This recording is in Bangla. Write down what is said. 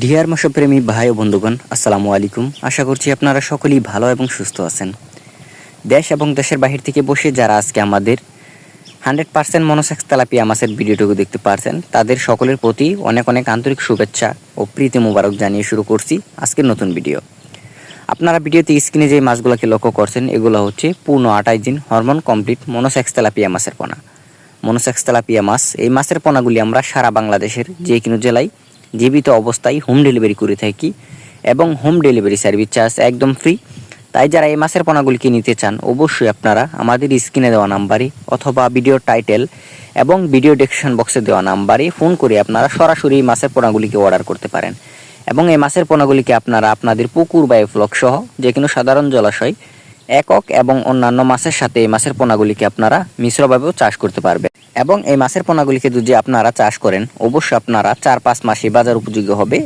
ডিয়ার মৎস্যপ্রেমী ভাই ও বন্ধুগণ, আসসালামু আলাইকুম। আশা করছি আপনারা সকলেই ভালো এবং সুস্থ আছেন। দেশ এবং দেশের বাহির থেকে বসে যারা আজকে আমাদের 100% মনোসেক্স তেলাপিয়া মাছের ভিডিওটুকু দেখতে পারছেন, তাদের সকলের প্রতি অনেক অনেক আন্তরিক শুভেচ্ছা ও প্রীতি মোবারক জানিয়ে শুরু করছি আজকের নতুন ভিডিও। আপনারা ভিডিওতে স্ক্রিনে যে মাছগুলোকে লক্ষ্য করছেন, এগুলো হচ্ছে পূর্ণ 28 দিন হরমোন কমপ্লিট মনোসেক্স তেলাপিয়া মাছের পোনা। মনোসেক্স তেলাপিয়া মাছ, এই মাছের পোনাগুলি আমরা সারা বাংলাদেশের যে কোনো জেলায় জীবিত অবস্থায় হোম ডেলিভারি করে থাকি এবং হোম ডেলিভারি সার্ভিস চার্জ একদম ফ্রি। তাই যারা এই মাছের পোনাগুলিকে নিতে চান, অবশ্যই আপনারা আমাদের স্ক্রিনে দেওয়া নাম্বারে অথবা ভিডিও টাইটেল এবং ভিডিও ডেসক্রিপশন বক্সে দেওয়া নাম্বারে ফোন করে আপনারা সরাসরি এই মাছের পোনাগুলিকে অর্ডার করতে পারেন এবং এই মাছের পোনাগুলিকে আপনারা আপনাদের পুকুর বা ফ্লক সহ যে কোনো সাধারণ জলাশয়, একক এবং অন্যান্য মাছের সাথে এই মাছের পোনাগুলিকে আপনারা মিশ্রভাবেও চাষ করতে পারবেন এবং এই মাছের পোনাগুলিকে যদি আপনারা চাষ করেন, অবশ্যই আপনারা 4-5 মাসে বাজার উপযোগী হবে।